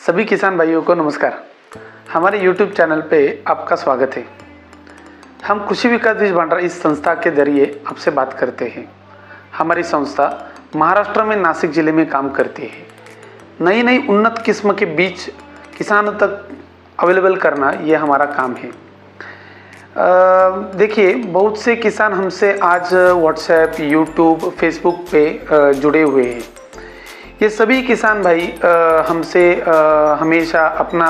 सभी किसान भाइयों को नमस्कार। हमारे YouTube चैनल पे आपका स्वागत है। हम कृषि विकास बीज भंडार इस संस्था के जरिए आपसे बात करते हैं। हमारी संस्था महाराष्ट्र में नासिक जिले में काम करती है। नई नई उन्नत किस्म के बीज किसानों तक अवेलेबल करना ये हमारा काम है। देखिए, बहुत से किसान हमसे आज व्हाट्सएप, यूट्यूब, फेसबुक पे जुड़े हुए हैं। ये सभी किसान भाई हमसे हमेशा अपना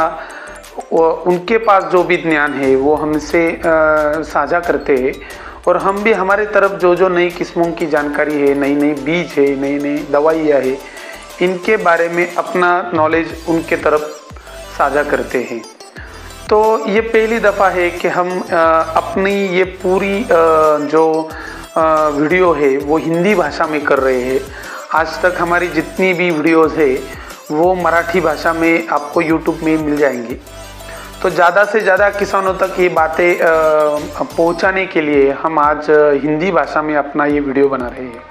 उनके पास जो भी ज्ञान है वो हमसे साझा करते हैं और हम भी हमारे तरफ जो नई किस्मों की जानकारी है, नई नई बीज है, नई नई दवाइयाँ है, इनके बारे में अपना नॉलेज उनके तरफ साझा करते हैं। तो ये पहली दफ़ा है कि हम अपनी ये पूरी जो वीडियो है वो हिंदी भाषा में कर रहे हैं। आज तक हमारी जितनी भी वीडियोस है वो मराठी भाषा में आपको यूट्यूब में मिल जाएंगी। तो ज़्यादा से ज़्यादा किसानों तक ये बातें पहुंचाने के लिए हम आज हिंदी भाषा में अपना ये वीडियो बना रहे हैं।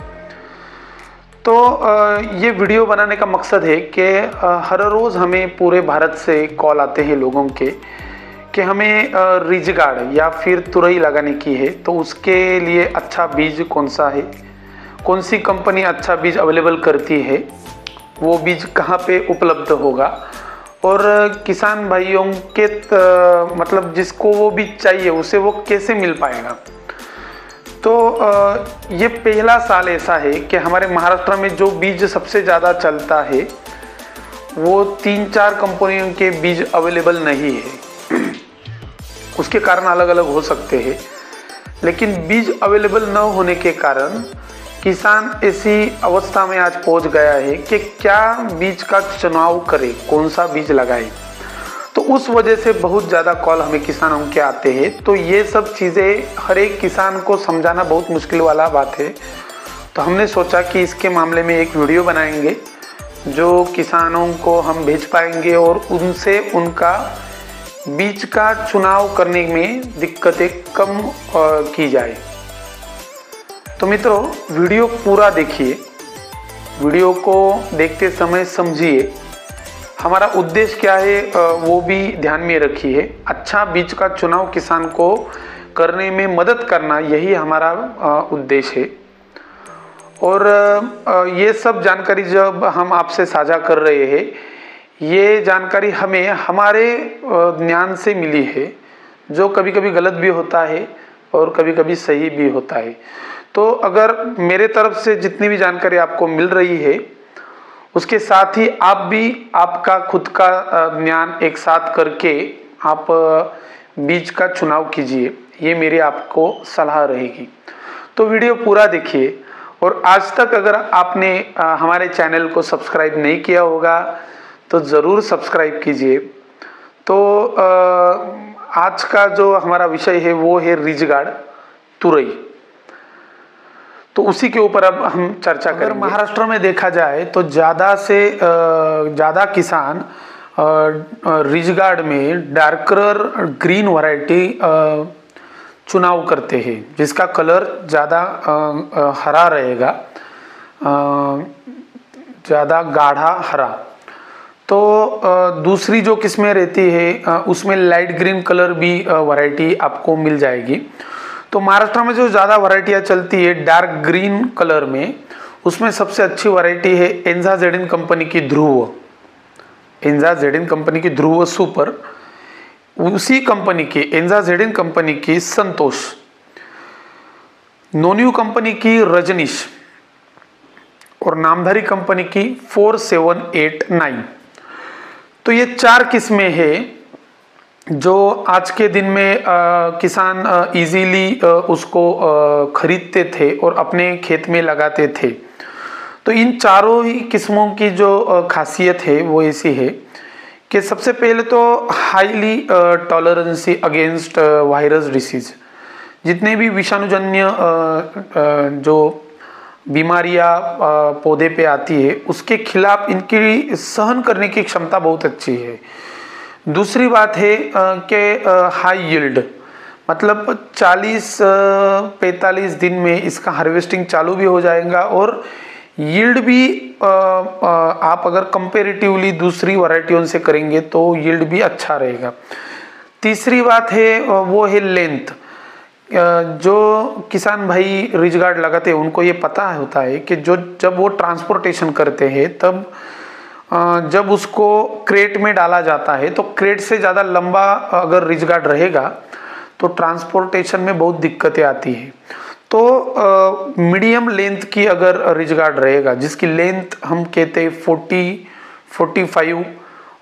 तो ये वीडियो बनाने का मकसद है कि हर रोज़ हमें पूरे भारत से कॉल आते हैं लोगों के कि हमें रिजगार्ड या फिर तुरई लगाने की है, तो उसके लिए अच्छा बीज कौन सा है, कौन सी कंपनी अच्छा बीज अवेलेबल करती है, वो बीज कहाँ पे उपलब्ध होगा और किसान भाइयों के मतलब जिसको वो बीज चाहिए उसे वो कैसे मिल पाएगा। तो ये पहला साल ऐसा है कि हमारे महाराष्ट्र में जो बीज सबसे ज़्यादा चलता है वो 3-4 कंपनियों के बीज अवेलेबल नहीं है। उसके कारण अलग अलग हो सकते हैं, लेकिन बीज अवेलेबल न होने के कारण किसान ऐसी अवस्था में आज पहुंच गया है कि क्या बीज का चुनाव करे, कौन सा बीज लगाए। तो उस वजह से बहुत ज़्यादा कॉल हमें किसानों के आते हैं। तो ये सब चीज़ें हर एक किसान को समझाना बहुत मुश्किल वाला बात है। तो हमने सोचा कि इसके मामले में एक वीडियो बनाएंगे जो किसानों को हम भेज पाएंगे और उनसे उनका बीज का चुनाव करने में दिक्कतें कम की जाए। तो मित्रों, वीडियो पूरा देखिए, वीडियो को देखते समय समझिए हमारा उद्देश्य क्या है वो भी ध्यान में रखिए। अच्छा बीज का चुनाव किसान को करने में मदद करना, यही हमारा उद्देश्य है। और ये सब जानकारी जब हम आपसे साझा कर रहे हैं, ये जानकारी हमें हमारे ज्ञान से मिली है, जो कभी कभी गलत भी होता है और कभी कभी सही भी होता है। तो अगर मेरे तरफ से जितनी भी जानकारी आपको मिल रही है उसके साथ ही आप भी आपका खुद का ज्ञान एक साथ करके आप बीज का चुनाव कीजिए, ये मेरी आपको सलाह रहेगी। तो वीडियो पूरा देखिए और आज तक अगर आपने हमारे चैनल को सब्सक्राइब नहीं किया होगा तो ज़रूर सब्सक्राइब कीजिए। तो आज का जो हमारा विषय है वो है रिजगार्ड तुरई। तो उसी के ऊपर अब हम चर्चा करेंगे। महाराष्ट्र में देखा जाए तो ज़्यादा से ज़्यादा किसान रिजगार्ड में डार्कर ग्रीन वैरायटी चुनाव करते हैं, जिसका कलर ज़्यादा हरा रहेगा, ज़्यादा गाढ़ा हरा। तो दूसरी जो किस्में रहती है उसमें लाइट ग्रीन कलर भी वैरायटी आपको मिल जाएगी। तो महाराष्ट्र में जो ज़्यादा वैरायटियाँ चलती है डार्क ग्रीन कलर में, उसमें सबसे अच्छी वैरायटी है एंजा जेडिन कंपनी की ध्रुव, एंजा जेडिन कंपनी की ध्रुव सुपर, उसी कंपनी की एंजा जेडिन कंपनी की संतोष, नोन्यू कंपनी की रजनीश और नामधारी कंपनी की 4789। तो ये 4 किस्में हैं जो आज के दिन में किसान इजीली उसको खरीदते थे और अपने खेत में लगाते थे। तो इन चारों ही किस्मों की जो खासियत है वो ऐसी है कि सबसे पहले तो हाईली टॉलरेंसी अगेंस्ट वायरस डिसीज, जितने भी विषाणुजन्य जो बीमारियां पौधे पे आती है उसके खिलाफ इनकी सहन करने की क्षमता बहुत अच्छी है। दूसरी बात है कि हाई यील्ड, मतलब 40-45 दिन में इसका हार्वेस्टिंग चालू भी हो जाएगा और यील्ड भी आप अगर कंपेरेटिवली दूसरी वैरायटियों से करेंगे तो यील्ड भी अच्छा रहेगा। तीसरी बात है वो है लेंथ। जो किसान भाई रिज गार्ड लगाते हैं उनको ये पता होता है कि जब वो ट्रांसपोर्टेशन करते हैं तब जब उसको क्रेट में डाला जाता है तो क्रेट से ज़्यादा लंबा अगर रिज गार्ड रहेगा तो ट्रांसपोर्टेशन में बहुत दिक्कतें आती है। तो मीडियम लेंथ की अगर रिज गार्ड रहेगा जिसकी लेंथ हम कहते हैं 40-45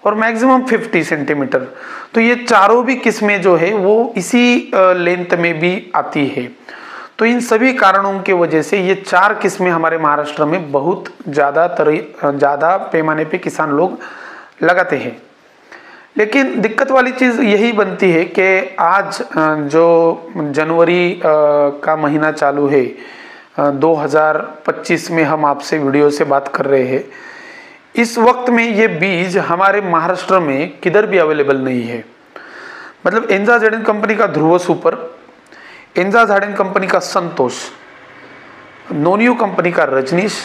और मैक्सिमम 50 सेंटीमीटर, तो ये चारों भी किस्में जो है वो इसी लेंथ में भी आती है। तो इन सभी कारणों की वजह से ये 4 किस्में हमारे महाराष्ट्र में बहुत ज़्यादा पैमाने पे किसान लोग लगाते हैं। लेकिन दिक्कत वाली चीज़ यही बनती है कि आज जो जनवरी का महीना चालू है, 2025 में हम आपसे वीडियो से बात कर रहे हैं, इस वक्त में ये बीज हमारे महाराष्ट्र में किधर भी अवेलेबल नहीं है। मतलब एंजा झाडेन कंपनी का ध्रुव सुपर, एंजा झाडेन कंपनी का संतोष, नोनियो कंपनी का रजनीश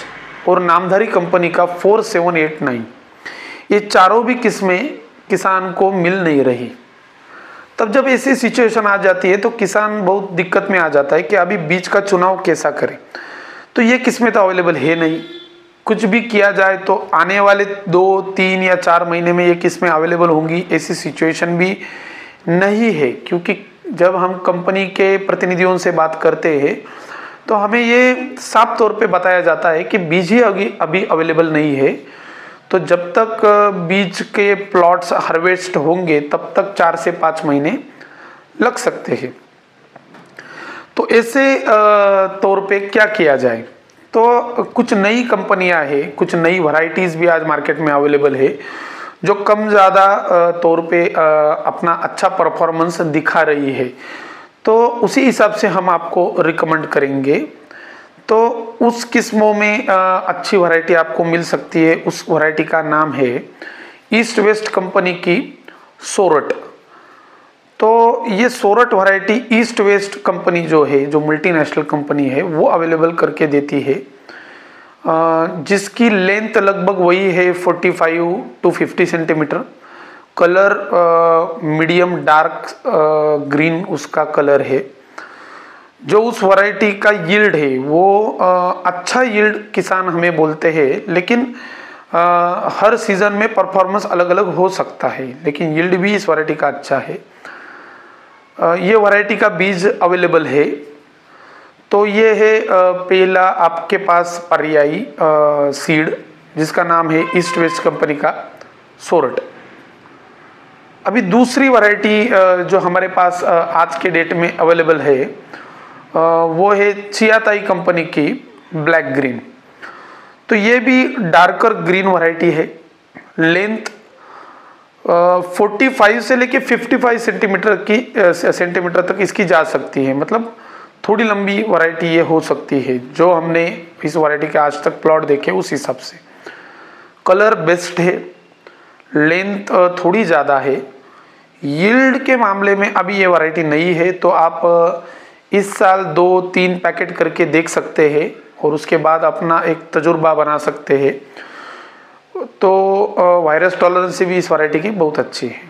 और नामधारी कंपनी का 4789, ये चारों भी किस्में किसान को मिल नहीं रही। तब जब ऐसी सिचुएशन आ जाती है तो किसान बहुत दिक्कत में आ जाता है कि अभी बीज का चुनाव कैसा करें। तो ये किस्में तो अवेलेबल है नहीं, कुछ भी किया जाए तो आने वाले 2, 3 या 4 महीने में ये किस्में अवेलेबल होंगी ऐसी सिचुएशन भी नहीं है। क्योंकि जब हम कंपनी के प्रतिनिधियों से बात करते हैं तो हमें ये साफ तौर पे बताया जाता है कि बीज ही अभी अवेलेबल नहीं है। तो जब तक बीज के प्लॉट्स हार्वेस्ट होंगे तब तक 4 से 5 महीने लग सकते हैं। तो ऐसे तौर पे क्या किया जाए, तो कुछ नई कंपनियां हैं, कुछ नई वैरायटीज़ भी आज मार्केट में अवेलेबल है जो कम ज़्यादा तौर पे अपना अच्छा परफॉर्मेंस दिखा रही है। तो उसी हिसाब से हम आपको रिकमेंड करेंगे। तो उस किस्मों में अच्छी वैरायटी आपको मिल सकती है। उस वैरायटी का नाम है ईस्ट वेस्ट कंपनी की सोरठ। तो ये Sorath variety east west company जो है, जो मल्टीनेशनल कंपनी है, वो अवेलेबल करके देती है, जिसकी लेंथ लगभग वही है 45-50 centimetre. Colour medium dark green उसका कलर है। जो उस वैरायटी का यील्ड है वो अच्छा यील्ड किसान हमें बोलते हैं, लेकिन हर सीज़न में परफॉर्मेंस अलग अलग हो सकता है, लेकिन यील्ड भी इस वैरायटी का अच्छा है। ये वैरायटी का बीज अवेलेबल है। तो ये है पहला आपके पास पर्यायी सीड जिसका नाम है ईस्ट वेस्ट कंपनी का सोरठ। अभी दूसरी वैरायटी जो हमारे पास आज के डेट में अवेलेबल है वो है चियाताई कंपनी की ब्लैक ग्रीन। तो ये भी डार्कर ग्रीन वैरायटी है। लेंथ 45 से लेके 55 सेंटीमीटर तक इसकी जा सकती है। मतलब थोड़ी लंबी वैरायटी ये हो सकती है। जो हमने इस वैरायटी के आज तक प्लॉट देखे उस हिसाब से कलर बेस्ट है, लेंथ थोड़ी ज़्यादा है। यील्ड के मामले में अभी ये वैरायटी नई है, तो आप इस साल 2-3 पैकेट करके देख सकते हैं और उसके बाद अपना एक तजुर्बा बना सकते हैं। तो वायरस टॉलरेंस भी इस वैरायटी की बहुत अच्छी है।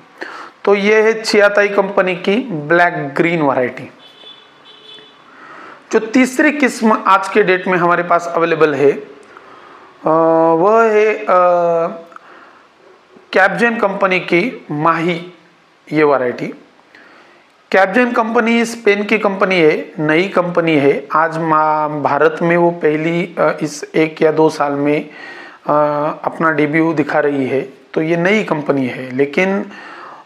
तो ये है चियाताई कंपनी की ब्लैक ग्रीन वैरायटी। जो तीसरी किस्म आज के डेट में हमारे पास अवेलेबल है वह है कैप्जेन कंपनी की माही ये वैरायटी। कैप्जेन कंपनी स्पेन की कंपनी है, नई कंपनी है। आज भारत में वो पहली इस 1 या 2 साल में अपना डेब्यू दिखा रही है। तो ये नई कंपनी है, लेकिन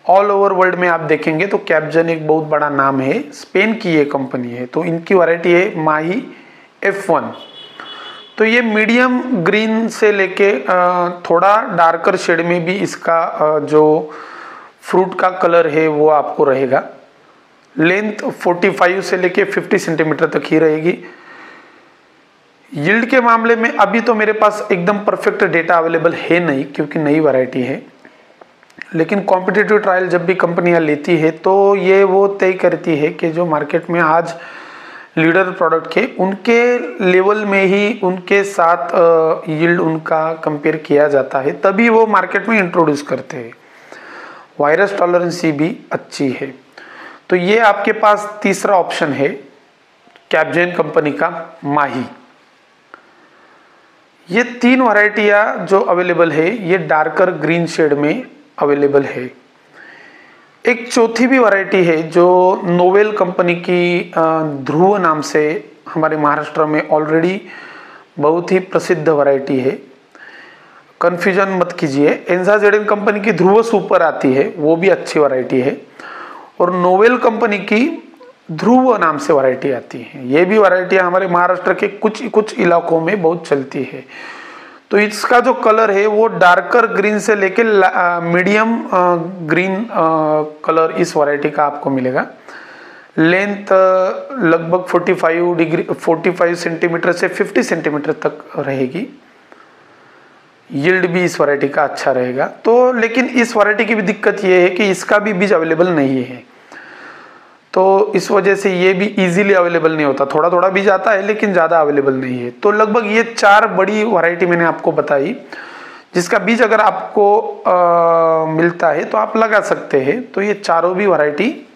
ऑल ओवर वर्ल्ड में आप देखेंगे तो कैप्जेन एक बहुत बड़ा नाम है। स्पेन की ये कंपनी है। तो इनकी वैरायटी है माही F1। तो ये मीडियम ग्रीन से लेके थोड़ा डार्कर शेड में भी इसका जो फ्रूट का कलर है वो आपको रहेगा। लेंथ 45 से लेके 50 सेंटीमीटर तक ही रहेगी। यील्ड के मामले में अभी तो मेरे पास एकदम परफेक्ट डेटा अवेलेबल है नहीं, क्योंकि नई वैरायटी है। लेकिन कॉम्पिटिटिव ट्रायल जब भी कंपनियां लेती है तो ये वो तय करती है कि जो मार्केट में आज लीडर प्रोडक्ट के, उनके लेवल में ही उनके साथ यील्ड उनका कंपेयर किया जाता है, तभी वो मार्केट में इंट्रोड्यूस करते हैं। वायरस टॉलरेंसी भी अच्छी है। तो ये आपके पास तीसरा ऑप्शन है कैपजेन कंपनी का माही। ये 3 वैरायटियाँ जो अवेलेबल है ये डार्कर ग्रीन शेड में अवेलेबल है। एक चौथी भी वैरायटी है जो नोवेल कंपनी की ध्रुव नाम से हमारे महाराष्ट्र में ऑलरेडी बहुत ही प्रसिद्ध वैरायटी है। कन्फ्यूजन मत कीजिए, एंजाजेडन कंपनी की ध्रुव सुपर आती है, वो भी अच्छी वैरायटी है, और नोवेल कंपनी की ध्रुव नाम से वैरायटी आती है। ये भी वैरायटियाँ हमारे महाराष्ट्र के कुछ इलाकों में बहुत चलती है। तो इसका जो कलर है वो डार्कर ग्रीन से लेके मीडियम ग्रीन कलर इस वैरायटी का आपको मिलेगा। लेंथ लगभग 45 सेंटीमीटर से 50 सेंटीमीटर तक रहेगी। यील्ड भी इस वैरायटी का अच्छा रहेगा। तो लेकिन इस वैरायटी की भी दिक्कत ये है कि इसका भी बीज अवेलेबल नहीं है, तो इस वजह से ये भी इजीली अवेलेबल नहीं होता। थोड़ा थोड़ा बीज आता है लेकिन ज़्यादा अवेलेबल नहीं है। तो लगभग ये 4 बड़ी वैरायटी मैंने आपको बताई, जिसका बीज अगर आपको मिलता है तो आप लगा सकते हैं। तो ये चारों भी वैरायटी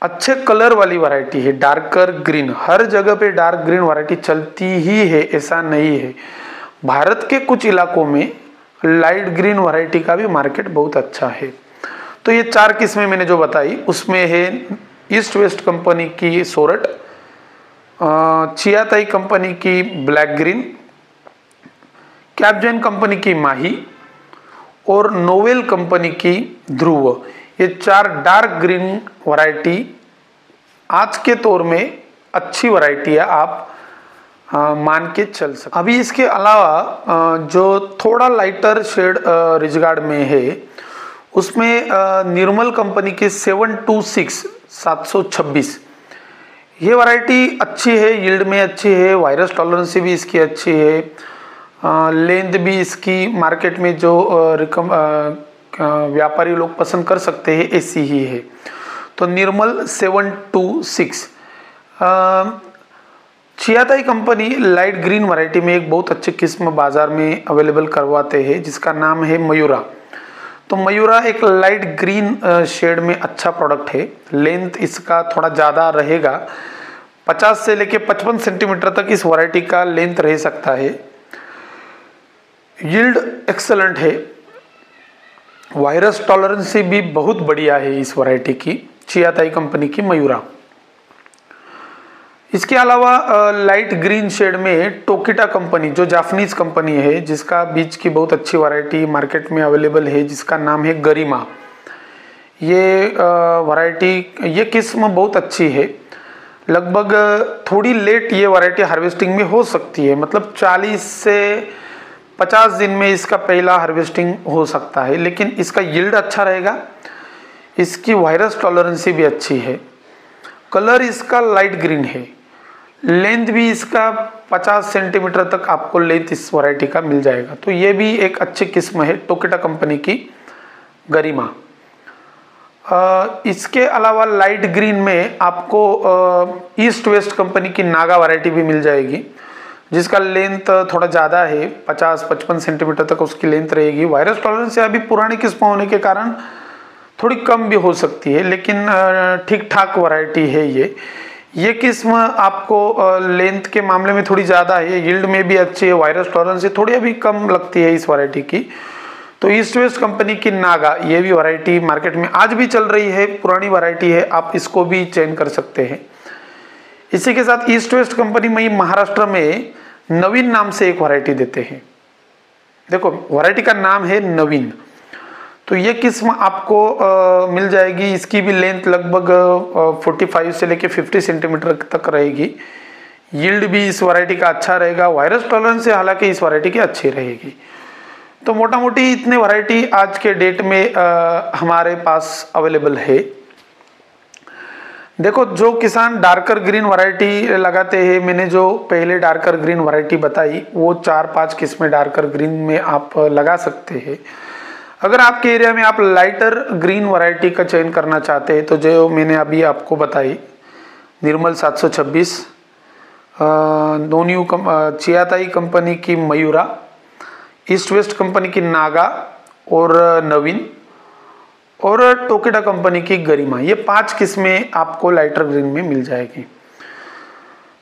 अच्छे कलर वाली वैरायटी है। डार्कर ग्रीन, हर जगह पे डार्क ग्रीन वैरायटी चलती ही है, ऐसा नहीं है। भारत के कुछ इलाकों में लाइट ग्रीन वैरायटी का भी मार्केट बहुत अच्छा है। तो ये 4 किस्में मैंने जो बताई उसमें है ईस्ट वेस्ट कंपनी की सोरठ, चियाताई कंपनी की ब्लैक ग्रीन, कैपजेन कंपनी की माही और नोवेल कंपनी की ध्रुव। ये 4 डार्क ग्रीन वैरायटी आज के दौर में अच्छी वैरायटी है, आप मान के चल सकते। अभी इसके अलावा जो थोड़ा लाइटर शेड रिजगार्ड में है उसमें निर्मल कंपनी की 726 ये वैरायटी अच्छी है, यील्ड में अच्छी है, वायरस टॉलरेंसी भी इसकी अच्छी है, लेंथ भी इसकी मार्केट में जो व्यापारी लोग पसंद कर सकते हैं ऐसी ही है। तो निर्मल 726। चियाताई कंपनी लाइट ग्रीन वैरायटी में एक बहुत अच्छी किस्म बाजार में अवेलेबल करवाते हैं जिसका नाम है मयूरा। तो मयूरा एक लाइट ग्रीन शेड में अच्छा प्रोडक्ट है। लेंथ इसका थोड़ा ज़्यादा रहेगा, 50 से लेके 55 सेंटीमीटर तक इस वैरायटी का लेंथ रह सकता है। यील्ड एक्सेलेंट है, वायरस टॉलरेंसी भी बहुत बढ़िया है इस वैरायटी की, चियाताई कंपनी की मयूरा। इसके अलावा लाइट ग्रीन शेड में टोकिटा कंपनी जो जापानीज कंपनी है जिसका बीज की बहुत अच्छी वैरायटी मार्केट में अवेलेबल है जिसका नाम है गरिमा। ये वैरायटी, ये किस्म बहुत अच्छी है। लगभग थोड़ी लेट ये वैरायटी हार्वेस्टिंग में हो सकती है, मतलब 40 से 50 दिन में इसका पहला हार्वेस्टिंग हो सकता है, लेकिन इसका यील्ड अच्छा रहेगा, इसकी वायरस टॉलरेंसी भी अच्छी है, कलर इसका लाइट ग्रीन है, लेंथ भी इसका 50 सेंटीमीटर तक आपको लेंथ इस वैरायटी का मिल जाएगा। तो ये भी एक अच्छी किस्म है टोकिटा कंपनी की गरिमा। इसके अलावा लाइट ग्रीन में आपको ईस्ट वेस्ट कंपनी की नागा वैरायटी भी मिल जाएगी जिसका लेंथ थोड़ा ज़्यादा है, 50-55 सेंटीमीटर तक उसकी लेंथ रहेगी। वायरस टॉलरेंस अभी पुरानी किस्म होने के कारण थोड़ी कम भी हो सकती है, लेकिन ठीक ठाक वैरायटी है ये किस्म आपको लेंथ के मामले में थोड़ी ज़्यादा है, यील्ड में भी अच्छी है, वायरस टॉलरेंस थोड़ी अभी कम लगती है इस वैरायटी की। तो ईस्ट वेस्ट कंपनी की नागा ये भी वैरायटी मार्केट में आज भी चल रही है, पुरानी वैरायटी है, आप इसको भी चेंज कर सकते हैं। इसी के साथ ईस्ट वेस्ट कंपनी में महाराष्ट्र में नवीन नाम से एक वैरायटी देते हैं। देखो वैरायटी का नाम है नवीन। तो ये किस्म आपको मिल जाएगी, इसकी भी लेंथ लगभग 45 से लेके 50 सेंटीमीटर तक रहेगी। यील्ड भी इस वैरायटी का अच्छा रहेगा, वायरस टॉलरेंस हालांकि इस वैरायटी की अच्छी रहेगी। तो मोटा मोटी इतने वैरायटी आज के डेट में हमारे पास अवेलेबल है। देखो जो किसान डार्कर ग्रीन वैरायटी लगाते हैं, मैंने जो पहले डार्कर ग्रीन वैरायटी बताई वो 4-5 किस्में डार्कर ग्रीन में आप लगा सकते हैं। अगर आपके एरिया में आप लाइटर ग्रीन वैरायटी का चयन करना चाहते हैं तो जो मैंने अभी आपको बताई निर्मल 726, नोन्यू चियाताई कंपनी की मयूरा, ईस्ट वेस्ट कंपनी की नागा और नवीन, और टोकेडा कंपनी की गरिमा। ये 5 किस्में आपको लाइटर ग्रीन में मिल जाएगी।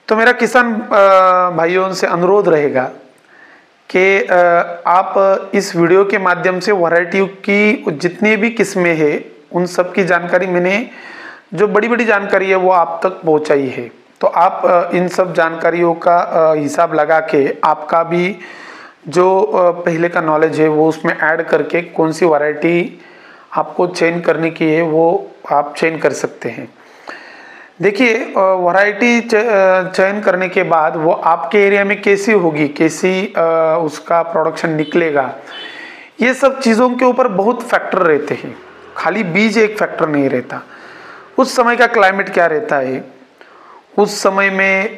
तो मेरा किसान भाइयों से अनुरोध रहेगा कि आप इस वीडियो के माध्यम से वैरायटी की जितनी भी किस्में हैं उन सब की जानकारी, मैंने जो बड़ी बड़ी जानकारी है वो आप तक पहुंचाई है। तो आप इन सब जानकारियों का हिसाब लगा के आपका भी जो पहले का नॉलेज है वो उसमें ऐड करके कौन सी वैरायटी आपको चयन करने की है वो आप चयन कर सकते हैं। देखिए, वैरायटी चयन करने के बाद वो आपके एरिया में कैसी होगी, कैसी उसका प्रोडक्शन निकलेगा, ये सब चीज़ों के ऊपर बहुत फैक्टर रहते हैं। खाली बीज एक फैक्टर नहीं रहता। उस समय का क्लाइमेट क्या रहता है, उस समय में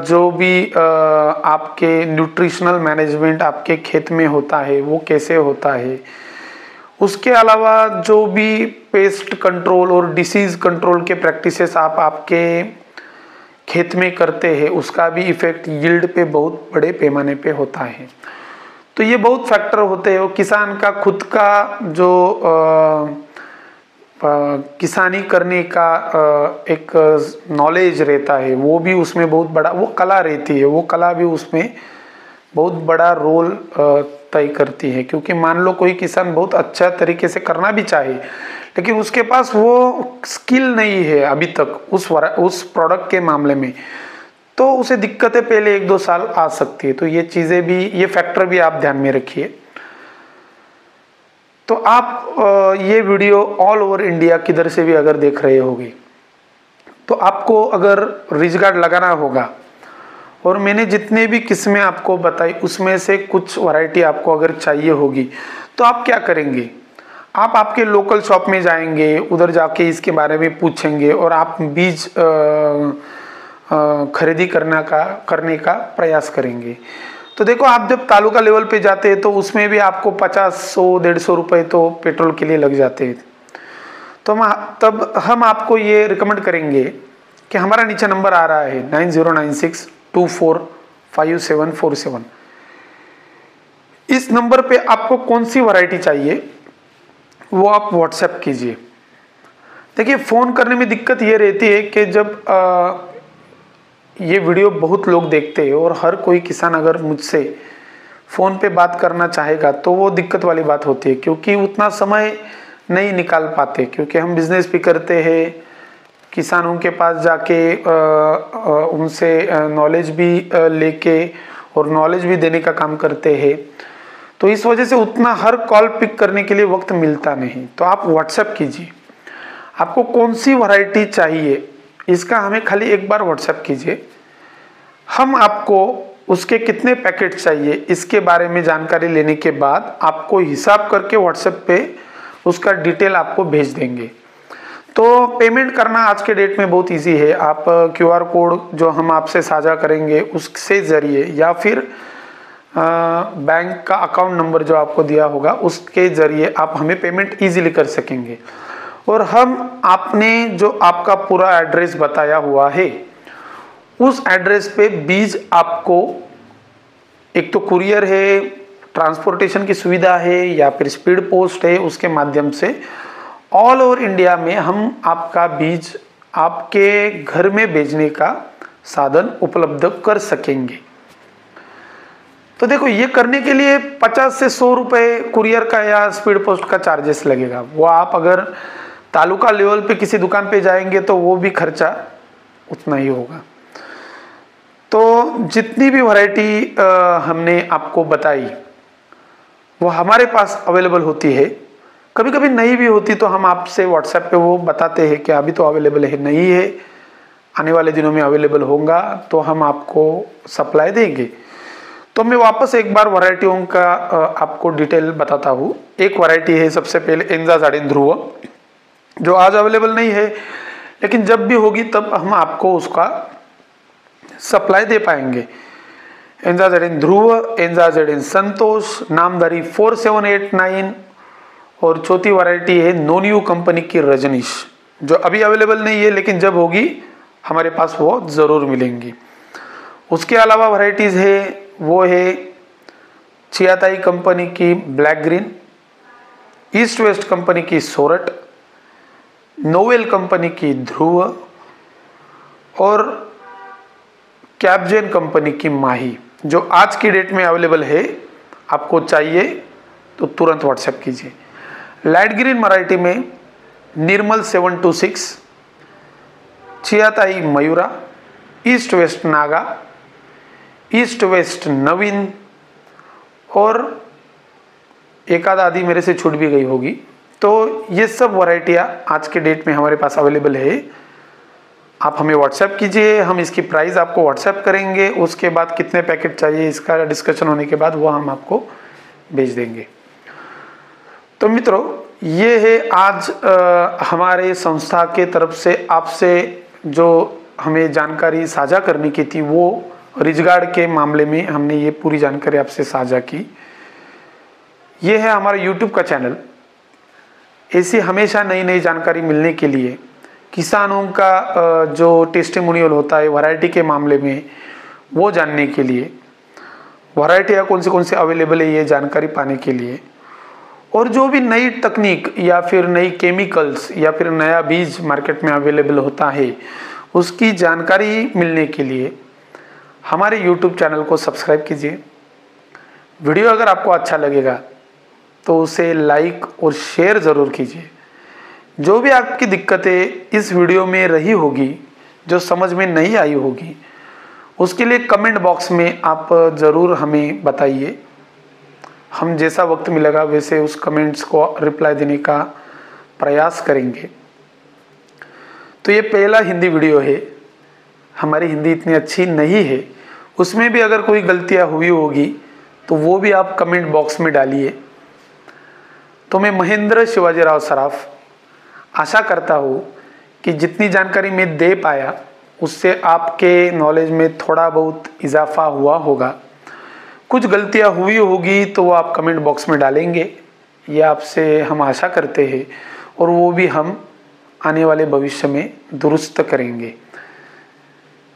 जो भी आपके न्यूट्रिशनल मैनेजमेंट आपके खेत में होता है वो कैसे होता है, उसके अलावा जो भी पेस्ट कंट्रोल और डिसीज़ कंट्रोल के प्रैक्टिसेस आप आपके खेत में करते हैं उसका भी इफ़ेक्ट यील्ड पे बहुत बड़े पैमाने पे होता है। तो ये बहुत फैक्टर होते हैं। किसान का खुद का जो किसानी करने का एक नॉलेज रहता है वो भी उसमें बहुत बड़ा, वो कला रहती है, वो कला भी उसमें बहुत बड़ा रोल तय करती है। क्योंकि मान लो कोई किसान बहुत अच्छा तरीके से करना भी चाहे लेकिन उसके पास वो स्किल नहीं है अभी तक उस प्रोडक्ट के मामले में, तो उसे दिक्कतें पहले 1-2 साल आ सकती है। तो ये चीज़ें भी, ये फैक्टर भी आप ध्यान में रखिए। तो आप ये वीडियो ऑल ओवर इंडिया किधर से भी अगर देख रहे होगे तो आपको अगर रिज गार्ड लगाना होगा और मैंने जितने भी किस्में आपको बताई उसमें से कुछ वैरायटी आपको अगर चाहिए होगी तो आप क्या करेंगे, आप आपके लोकल शॉप में जाएंगे, उधर जाके इसके बारे में पूछेंगे और आप बीज खरीदी करने का प्रयास करेंगे। तो देखो, आप जब तालुका लेवल पे जाते हैं तो उसमें भी आपको 50-100-150 रुपये तो पेट्रोल के लिए लग जाते हैं। तो तब हम आपको ये रिकमेंड करेंगे कि हमारा नीचे नंबर आ रहा है 9096245747। इस नंबर पे आपको कौन सी वैरायटी चाहिए वो आप व्हाट्सएप कीजिए। देखिए, फ़ोन करने में दिक्कत ये रहती है कि जब ये वीडियो बहुत लोग देखते हैं और हर कोई किसान अगर मुझसे फ़ोन पे बात करना चाहेगा तो वो दिक्कत वाली बात होती है, क्योंकि उतना समय नहीं निकाल पाते। क्योंकि हम बिज़नेस भी करते हैं, किसानों के पास जाके उनसे नॉलेज भी लेके और नॉलेज भी देने का काम करते हैं। तो इस वजह से उतना हर कॉल पिक करने के लिए वक्त मिलता नहीं। तो आप व्हाट्सएप कीजिए, आपको कौन सी वैरायटी चाहिए इसका हमें खाली एक बार व्हाट्सएप कीजिए। हम आपको उसके कितने पैकेट चाहिए इसके बारे में जानकारी लेने के बाद आपको हिसाब करके व्हाट्सएप पे उसका डिटेल आपको भेज देंगे। तो पेमेंट करना आज के डेट में बहुत इजी है। आप QR कोड जो हम आपसे साझा करेंगे उसके ज़रिए या फिर बैंक का अकाउंट नंबर जो आपको दिया होगा उसके ज़रिए आप हमें पेमेंट इजीली कर सकेंगे। और हम आपने जो आपका पूरा एड्रेस बताया हुआ है उस एड्रेस पे बीज आपको, एक तो कुरियर है, ट्रांसपोर्टेशन की सुविधा है या फिर स्पीड पोस्ट है, उसके माध्यम से ऑल ओवर इंडिया में हम आपका बीज आपके घर में भेजने का साधन उपलब्ध कर सकेंगे। तो देखो, ये करने के लिए 50 से 100 रुपये कुरियर का या स्पीड पोस्ट का चार्जेस लगेगा। वो आप अगर तालुका लेवल पे किसी दुकान पे जाएंगे तो वो भी खर्चा उतना ही होगा। तो जितनी भी वैरायटी हमने आपको बताई वो हमारे पास अवेलेबल होती है। कभी कभी नहीं भी होती तो हम आपसे व्हाट्सएप पे वो बताते हैं कि अभी तो अवेलेबल है, नहीं है, आने वाले दिनों में अवेलेबल होगा तो हम आपको सप्लाई देंगे। तो मैं वापस एक बार वैरायटियों का आपको डिटेल बताता हूँ। एक वैरायटी है सबसे पहले एंजाज़ाडिन ध्रुव, जो आज अवेलेबल नहीं है लेकिन जब भी होगी तब हम आपको उसका सप्लाई दे पाएंगे। एंजाज़ाडिन ध्रुव, एंजाज़ाडिन संतोष, नामधारी 4789 और चौथी वैरायटी है नोन्यू कंपनी की रजनीश, जो अभी अवेलेबल नहीं है लेकिन जब होगी हमारे पास वो ज़रूर मिलेंगी। उसके अलावा वैरायटीज़ है वो है चियाताई कंपनी की black green, east west company की सोरठ, नोवेल कंपनी की ध्रुव और कैप्जेन कंपनी की माही, जो आज की डेट में अवेलेबल है। आपको चाहिए तो तुरंत व्हाट्सएप कीजिए। लाइट ग्रीन वैरायटी में Nirmal 726, Chia Tai Mayura, east west Naga, east west Naveen और एक आध आदि मेरे से छूट भी गई होगी। तो ये सब वैरायटियाँ आज के डेट में हमारे पास अवेलेबल है। आप हमें व्हाट्सएप कीजिए, हम इसकी प्राइस आपको व्हाट्सएप करेंगे। उसके बाद कितने पैकेट चाहिए इसका डिस्कशन होने के बाद वो हम आपको भेज देंगे। तो मित्रों, ये है आज हमारे संस्था के तरफ से आपसे जो हमें जानकारी साझा करने की थी, वो रिजगार्ड के मामले में हमने ये पूरी जानकारी आपसे साझा की। ये है हमारा यूट्यूब का चैनल। ऐसी हमेशा नई नई जानकारी मिलने के लिए, किसानों का जो टेस्टिमोनियल होता है वैरायटी के मामले में, वो जानने के लिए, वैरायटियाँ कौन से अवेलेबल है ये जानकारी पाने के लिए, और जो भी नई तकनीक या फिर नई केमिकल्स या फिर नया बीज मार्केट में अवेलेबल होता है उसकी जानकारी मिलने के लिए हमारे यूट्यूब चैनल को सब्सक्राइब कीजिए। वीडियो अगर आपको अच्छा लगेगा तो उसे लाइक और शेयर ज़रूर कीजिए। जो भी आपकी दिक्कतें इस वीडियो में रही होगी, जो समझ में नहीं आई होगी, उसके लिए कमेंट बॉक्स में आप ज़रूर हमें बताइए। हम जैसा वक्त मिलेगा वैसे उस कमेंट्स को रिप्लाई देने का प्रयास करेंगे। तो ये पहला हिंदी वीडियो है। हमारी हिंदी इतनी अच्छी नहीं है, उसमें भी अगर कोई गलतियाँ हुई होगी तो वो भी आप कमेंट बॉक्स में डालिए। तो मैं महेंद्र शिवाजीराव सराफ आशा करता हूँ कि जितनी जानकारी मैं दे पाया उससे आपके नॉलेज में थोड़ा बहुत इजाफा हुआ होगा। कुछ गलतियाँ हुई होगी तो वो आप कमेंट बॉक्स में डालेंगे, ये आपसे हम आशा करते हैं, और वो भी हम आने वाले भविष्य में दुरुस्त करेंगे।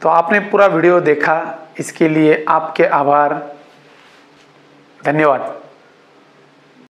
तो आपने पूरा वीडियो देखा, इसके लिए आपके आभार, धन्यवाद।